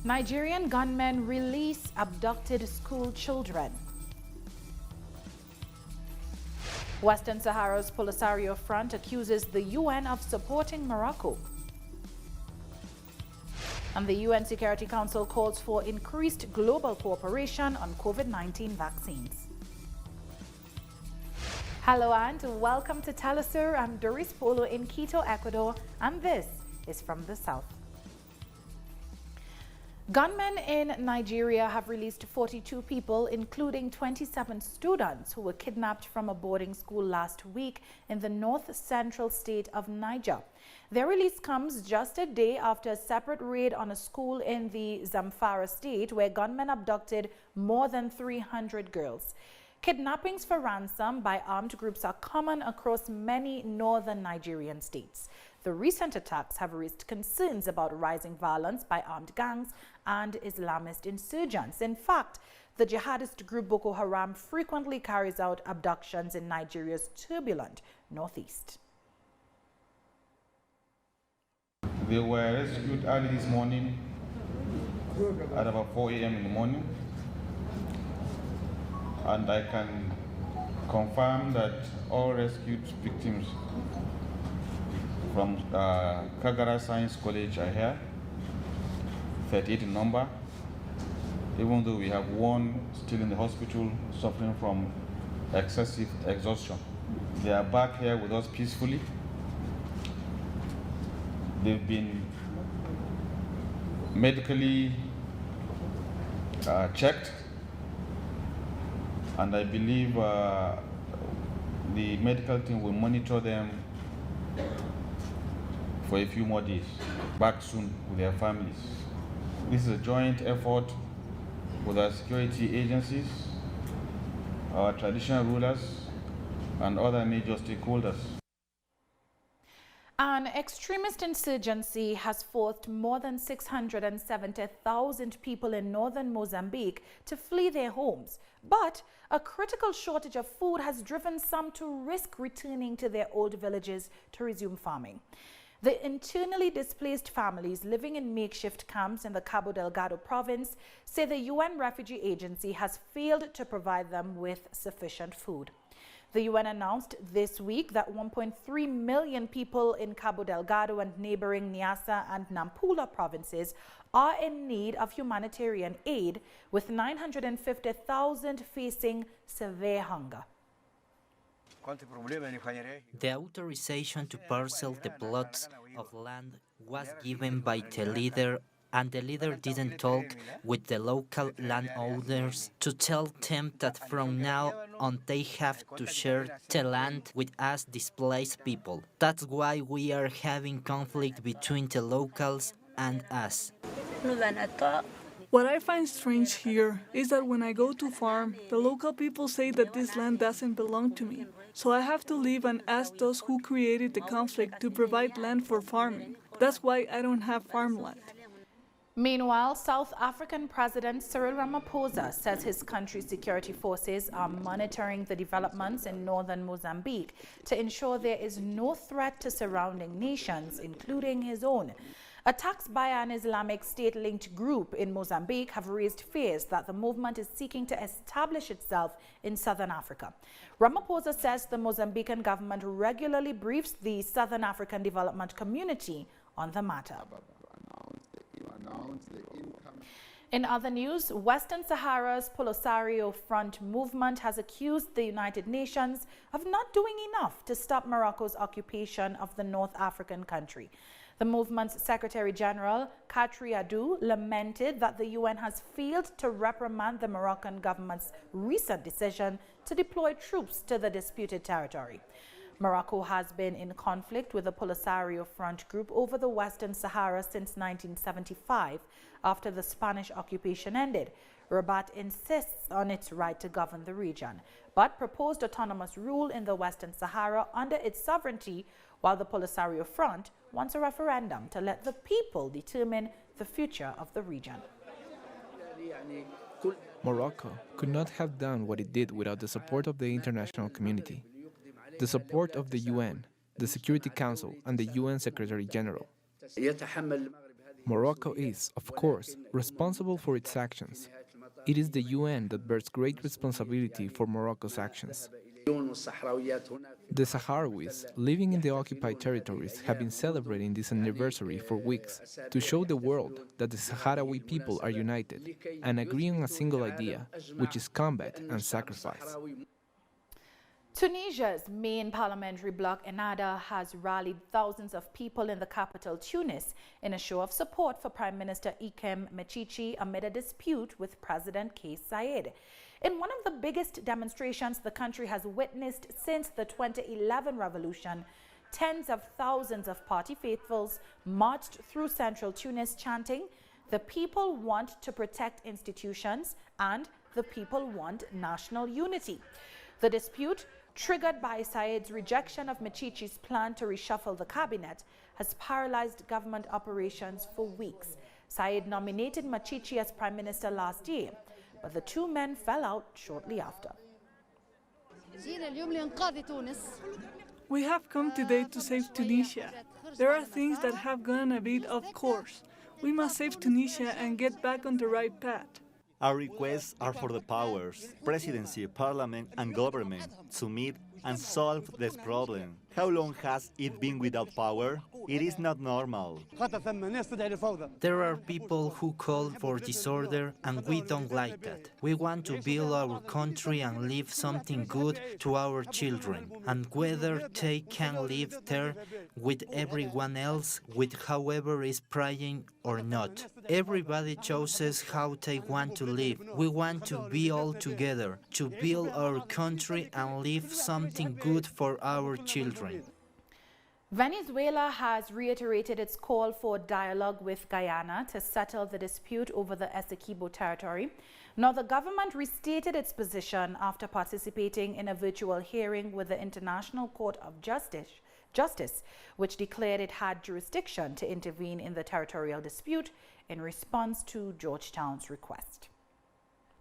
Nigerian gunmen release abducted school children. Western Sahara's Polisario Front accuses the UN of supporting Morocco. And the UN Security Council calls for increased global cooperation on COVID-19 vaccines. Hello and welcome to teleSUR. I'm Doris Polo in Quito, Ecuador, and this is from the South. Gunmen in Nigeria have released 42 people, including 27 students who were kidnapped from a boarding school last week in the north-central state of Niger. Their release comes just a day after a separate raid on a school in the Zamfara state where gunmen abducted more than 300 girls. Kidnappings for ransom by armed groups are common across many northern Nigerian states. The recent attacks have raised concerns about rising violence by armed gangs and Islamist insurgents. In fact, the jihadist group Boko Haram frequently carries out abductions in Nigeria's turbulent northeast. They were rescued early this morning at about 4 a.m. in the morning. And I can confirm that all rescued victims from Kagara Science College are here, 38 in number, even though we have one still in the hospital suffering from excessive exhaustion. They are back here with us peacefully. They've been medically checked, and I believe the medical team will monitor them for a few more days, back soon with their families. This is a joint effort with our security agencies, our traditional rulers, and other major stakeholders. An extremist insurgency has forced more than 670,000 people in northern Mozambique to flee their homes. But a critical shortage of food has driven some to risk returning to their old villages to resume farming. The internally displaced families living in makeshift camps in the Cabo Delgado province say the UN Refugee Agency has failed to provide them with sufficient food. The UN announced this week that 1.3 million people in Cabo Delgado and neighboring Niassa and Nampula provinces are in need of humanitarian aid, with 950,000 facing severe hunger. The authorization to parcel the plots of land was given by the leader, and the leader didn't talk with the local landowners to tell them that from now on they have to share the land with us displaced people. That's why we are having conflict between the locals and us. What I find strange here is that when I go to farm, the local people say that this land doesn't belong to me. So I have to leave and ask those who created the conflict to provide land for farming. That's why I don't have farmland. Meanwhile, South African President Cyril Ramaphosa says his country's security forces are monitoring the developments in northern Mozambique to ensure there is no threat to surrounding nations, including his own. Attacks by an Islamic State-linked group in Mozambique have raised fears that the movement is seeking to establish itself in southern Africa. Ramaphosa says the Mozambican government regularly briefs the Southern African Development Community on the matter. In other news, Western Sahara's Polisario Front movement has accused the United Nations of not doing enough to stop Morocco's occupation of the North African country. The movement's Secretary General, Katri Adou, lamented that the UN has failed to reprimand the Moroccan government's recent decision to deploy troops to the disputed territory. Morocco has been in conflict with the Polisario Front group over the Western Sahara since 1975, after the Spanish occupation ended. Rabat insists on its right to govern the region, but proposed autonomous rule in the Western Sahara under its sovereignty, while the Polisario Front wants a referendum to let the people determine the future of the region. Morocco could not have done what it did without the support of the international community, the support of the UN, the Security Council, and the UN Secretary General. Morocco is, of course, responsible for its actions. It is the UN that bears great responsibility for Morocco's actions. The Sahrawis living in the occupied territories have been celebrating this anniversary for weeks to show the world that the Sahrawi people are united and agree on a single idea, which is combat and sacrifice. Tunisia's main parliamentary bloc, Ennahda, has rallied thousands of people in the capital, Tunis, in a show of support for Prime Minister Ikem Mechichi amid a dispute with President Kais Saied. In one of the biggest demonstrations the country has witnessed since the 2011 revolution, tens of thousands of party faithfuls marched through central Tunis chanting, "The people want to protect institutions and the people want national unity." The dispute, triggered by Said's rejection of Mechichi's plan to reshuffle the cabinet, has paralyzed government operations for weeks. Said nominated Mechichi as prime minister last year, but the two men fell out shortly after. We have come today to save Tunisia. There are things that have gone a bit off course. We must save Tunisia and get back on the right path. Our requests are for the powers, presidency, parliament, and government to meet and solve this problem. How long has it been without power? It is not normal. There are people who call for disorder, and we don't like that. We want to build our country and leave something good to our children, and whether they can live there with everyone else, with however is praying or not. Everybody chooses how they want to live. We want to be all together, to build our country and leave something good for our children. Venezuela has reiterated its call for dialogue with Guyana to settle the dispute over the Essequibo territory. Now, the government restated its position after participating in a virtual hearing with the International Court of Justice, which declared it had jurisdiction to intervene in the territorial dispute in response to Georgetown's request.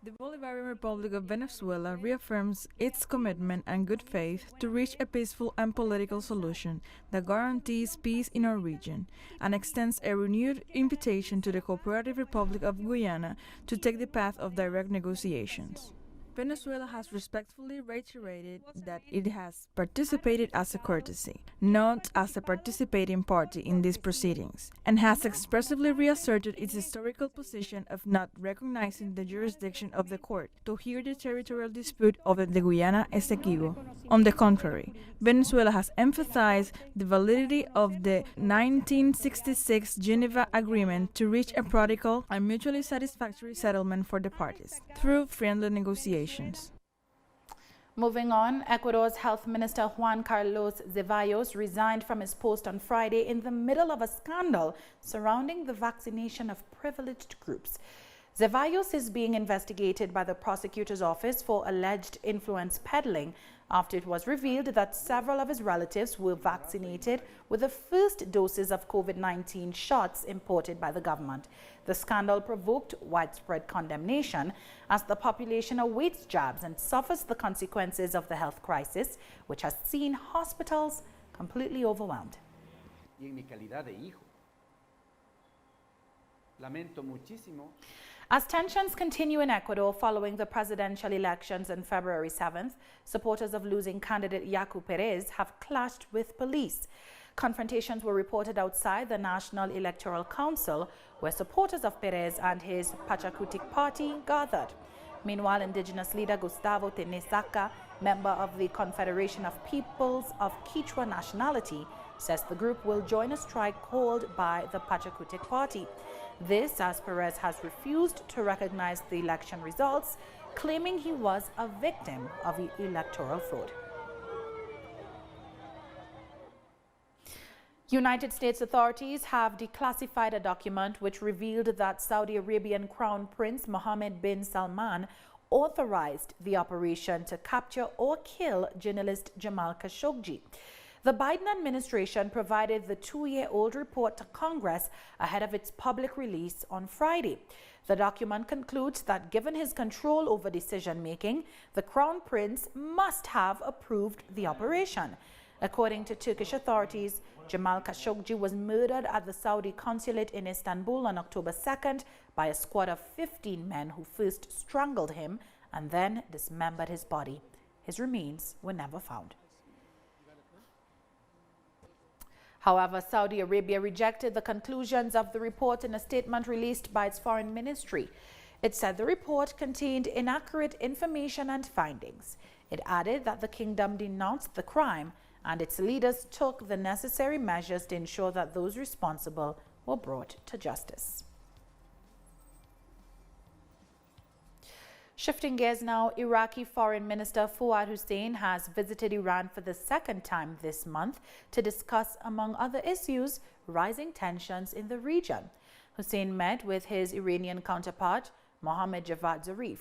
The Bolivarian Republic of Venezuela reaffirms its commitment and good faith to reach a peaceful and political solution that guarantees peace in our region, and extends a renewed invitation to the Cooperative Republic of Guyana to take the path of direct negotiations. Venezuela has respectfully reiterated that it has participated as a courtesy, not as a participating party in these proceedings, and has expressively reasserted its historical position of not recognizing the jurisdiction of the court to hear the territorial dispute over the Guyana Essequibo. On the contrary, Venezuela has emphasized the validity of the 1966 Geneva Agreement to reach a practical and mutually satisfactory settlement for the parties through friendly negotiations. Moving on, Ecuador's Health Minister Juan Carlos Zevallos resigned from his post on Friday in the middle of a scandal surrounding the vaccination of privileged groups. Zevallos is being investigated by the prosecutor's office for alleged influence peddling after it was revealed that several of his relatives were vaccinated with the first doses of COVID-19 shots imported by the government. The scandal provoked widespread condemnation as the population awaits jabs and suffers the consequences of the health crisis, which has seen hospitals completely overwhelmed. As tensions continue in Ecuador following the presidential elections on February 7th, supporters of losing candidate Yaku Perez have clashed with police. Confrontations were reported outside the National Electoral Council, where supporters of Perez and his Pachakutik party gathered. Meanwhile, indigenous leader Gustavo Tenesaca, member of the Confederation of Peoples of Quechua nationality, says the group will join a strike called by the Pachakutik party. This as Perez has refused to recognize the election results, claiming he was a victim of electoral fraud. United States authorities have declassified a document which revealed that Saudi Arabian Crown Prince Mohammed bin Salman authorized the operation to capture or kill journalist Jamal Khashoggi. The Biden administration provided the 2-year-old report to Congress ahead of its public release on Friday. The document concludes that given his control over decision-making, the Crown Prince must have approved the operation. According to Turkish authorities, Jamal Khashoggi was murdered at the Saudi consulate in Istanbul on October 2nd by a squad of 15 men who first strangled him and then dismembered his body. His remains were never found. However, Saudi Arabia rejected the conclusions of the report in a statement released by its foreign ministry. It said the report contained inaccurate information and findings. It added that the kingdom denounced the crime and its leaders took the necessary measures to ensure that those responsible were brought to justice. Shifting gears now, Iraqi Foreign Minister Fuad Hussein has visited Iran for the second time this month to discuss, among other issues, rising tensions in the region. Hussein met with his Iranian counterpart, Mohammad Javad Zarif.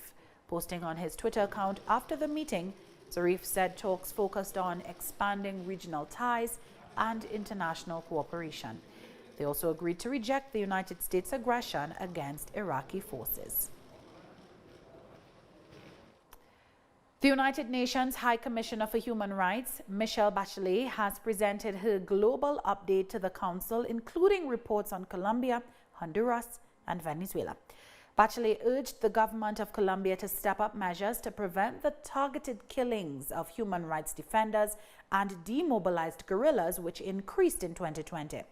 Posting on his Twitter account after the meeting, Zarif said talks focused on expanding regional ties and international cooperation. They also agreed to reject the United States' aggression against Iraqi forces. The United Nations High Commissioner for Human Rights, Michelle Bachelet, has presented her global update to the Council, including reports on Colombia, Honduras, and Venezuela. Bachelet urged the government of Colombia to step up measures to prevent the targeted killings of human rights defenders and demobilized guerrillas, which increased in 2020.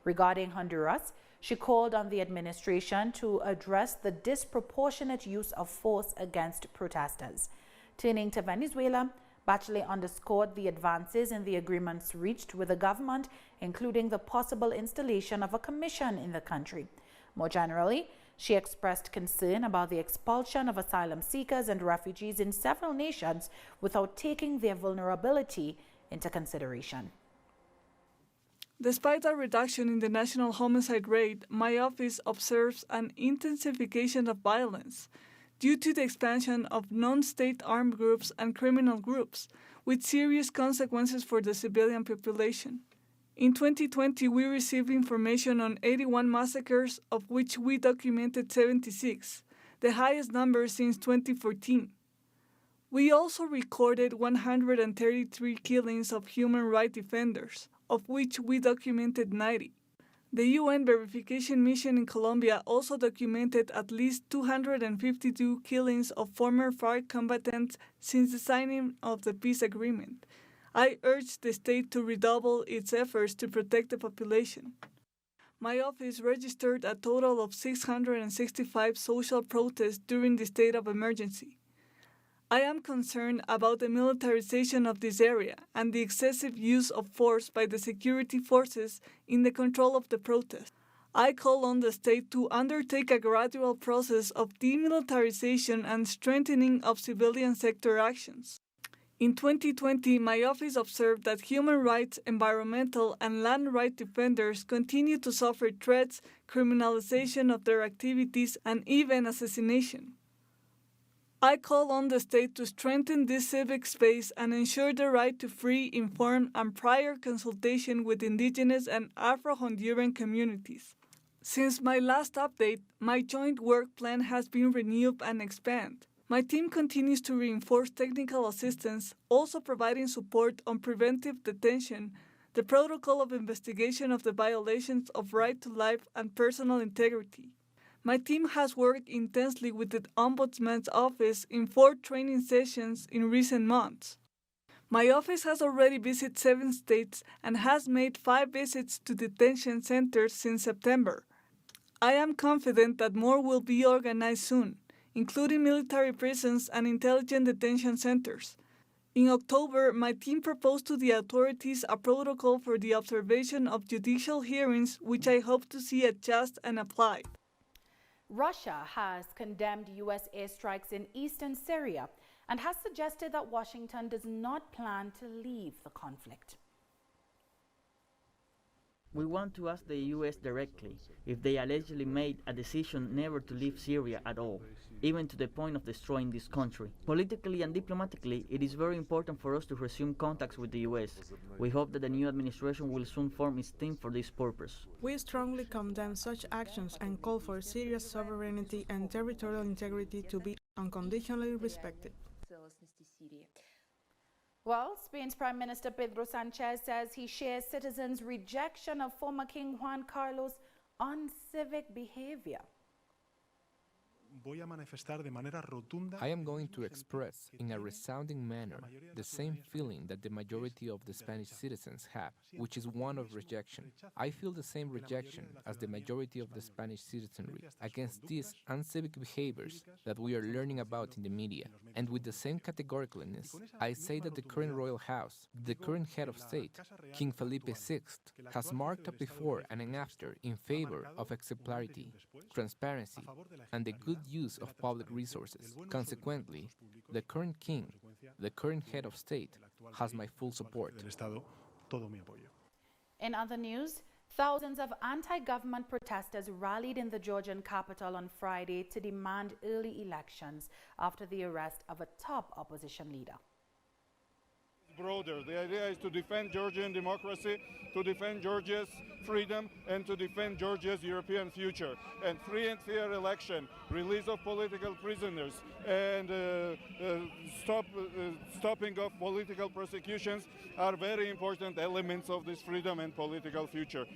Regarding Honduras, she called on the administration to address the disproportionate use of force against protesters. Turning to Venezuela, Bachelet underscored the advances in the agreements reached with the government, including the possible installation of a commission in the country. More generally, she expressed concern about the expulsion of asylum seekers and refugees in several nations without taking their vulnerability into consideration. Despite a reduction in the national homicide rate, my office observes an intensification of violence due to the expansion of non-state armed groups and criminal groups, with serious consequences for the civilian population. In 2020, we received information on 81 massacres, of which we documented 76, the highest number since 2014. We also recorded 133 killings of human rights defenders, of which we documented 90. The UN verification mission in Colombia also documented at least 252 killings of former FARC combatants since the signing of the peace agreement. I urge the state to redouble its efforts to protect the population. My office registered a total of 665 social protests during the state of emergency. I am concerned about the militarization of this area and the excessive use of force by the security forces in the control of the protest. I call on the state to undertake a gradual process of demilitarization and strengthening of civilian sector actions. In 2020, my office observed that human rights, environmental, and land rights defenders continue to suffer threats, criminalization of their activities, and even assassination. I call on the state to strengthen this civic space and ensure the right to free, informed, and prior consultation with indigenous and Afro-Honduran communities. Since my last update, my joint work plan has been renewed and expanded. My team continues to reinforce technical assistance, also providing support on preventive detention, the protocol of investigation of the violations of right to life and personal integrity. My team has worked intensely with the Ombudsman's Office in 4 training sessions in recent months. My office has already visited 7 states and has made 5 visits to detention centers since September. I am confident that more will be organized soon, including military prisons and intelligent detention centers. In October, my team proposed to the authorities a protocol for the observation of judicial hearings, which I hope to see adjusted and applied. Russia has condemned U.S. airstrikes in eastern Syria and has suggested that Washington does not plan to leave the conflict. We want to ask the U.S. directly if they allegedly made a decision never to leave Syria at all, even to the point of destroying this country. Politically and diplomatically, it is very important for us to resume contacts with the U.S. We hope that the new administration will soon form its team for this purpose. We strongly condemn such actions and call for Syria's sovereignty and territorial integrity to be unconditionally respected. Well, Spain's Prime Minister Pedro Sanchez says he shares citizens' rejection of former King Juan Carlos' uncivic behavior. I am going to express in a resounding manner the same feeling that the majority of the Spanish citizens have, which is one of rejection. I feel the same rejection as the majority of the Spanish citizenry against these uncivic behaviors that we are learning about in the media. And with the same categoricalness, I say that the current royal house, the current head of state, King Felipe VI, has marked up before and an after in favor of exemplarity, transparency, and the good use of public resources. Consequently, the current king, the current head of state, has my full support. In other news, thousands of anti-government protesters rallied in the Georgian capital on Friday to demand early elections after the arrest of a top opposition leader. Broader. The idea is to defend Georgian democracy, to defend Georgia's freedom, and to defend Georgia's European future. And free and fair election, release of political prisoners, and stopping of political prosecutions are very important elements of this freedom and political future.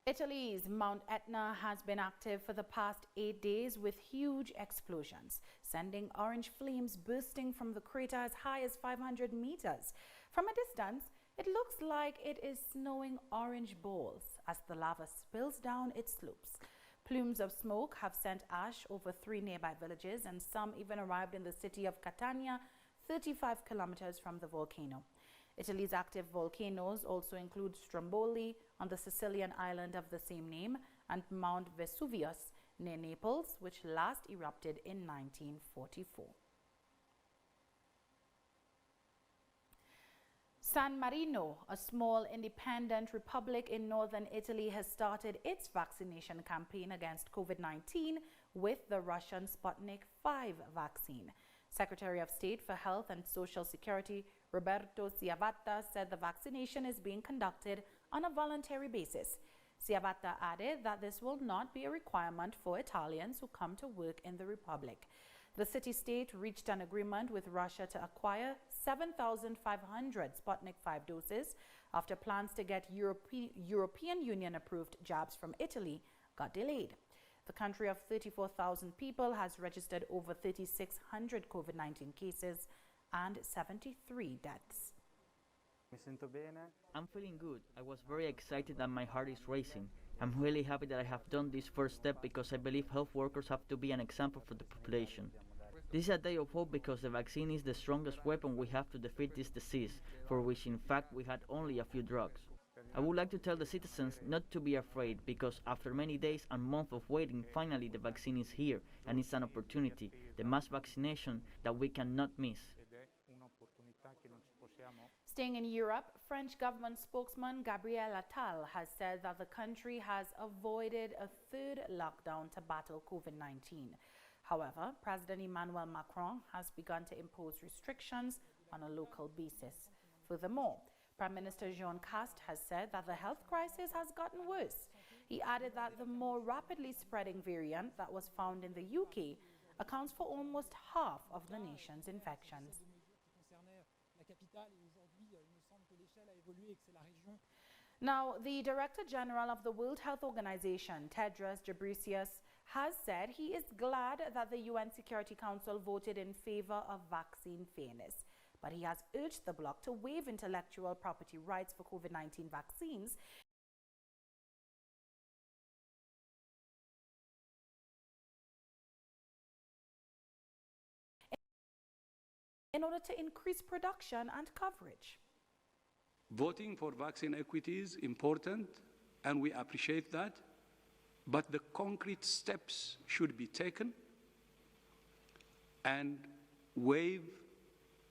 Italy's Mount Etna has been active for the past 8 days with huge explosions, sending orange flames bursting from the crater as high as 500 meters. From a distance, it looks like it is snowing orange balls as the lava spills down its slopes. Plumes of smoke have sent ash over 3 nearby villages, and some even arrived in the city of Catania, 35 kilometers from the volcano. Italy's active volcanoes also include Stromboli on the Sicilian island of the same name and Mount Vesuvius near Naples, which last erupted in 1944. San Marino, a small independent republic in northern Italy, has started its vaccination campaign against COVID-19 with the Russian Sputnik V vaccine. Secretary of State for Health and Social Security Roberto Ciavatta said the vaccination is being conducted on a voluntary basis. Ciavatta added that this will not be a requirement for Italians who come to work in the republic. The city-state reached an agreement with Russia to acquire 7,500 Sputnik V doses after plans to get European Union-approved jabs from Italy got delayed. The country of 34,000 people has registered over 3,600 COVID-19 cases and 73 deaths. I'm feeling good. I was very excited and my heart is racing. I'm really happy that I have done this first step because I believe health workers have to be an example for the population. This is a day of hope because the vaccine is the strongest weapon we have to defeat this disease, for which in fact we had only a few drugs. I would like to tell the citizens not to be afraid because after many days and months of waiting, finally the vaccine is here and it's an opportunity, the mass vaccination that we cannot miss. Staying in Europe, French government spokesman Gabriel Attal has said that the country has avoided a third lockdown to battle COVID-19. However, President Emmanuel Macron has begun to impose restrictions on a local basis. Furthermore, Prime Minister Jean Castex has said that the health crisis has gotten worse. He added that the more rapidly spreading variant that was found in the UK accounts for almost half of the nation's infections. Now, the Director General of the World Health Organization, Tedros Ghebreyesus, has said he is glad that the UN Security Council voted in favor of vaccine fairness. But he has urged the bloc to waive intellectual property rights for COVID-19 vaccines in order to increase production and coverage. Voting for vaccine equity is important, and we appreciate that, but the concrete steps should be taken and waive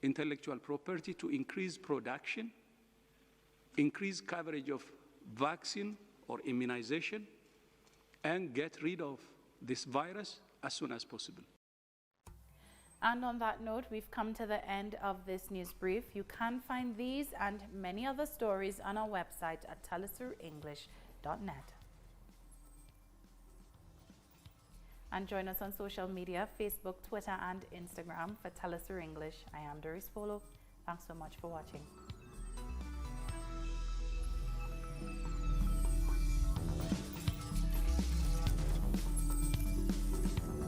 intellectual property to increase production, increase coverage of vaccine or immunization, and get rid of this virus as soon as possible. And on that note, we've come to the end of this news brief. You can find these and many other stories on our website at telesurenglish.net. And join us on social media, Facebook, Twitter, and Instagram for TeleSUR English. I am Doris Polo. Thanks so much for watching.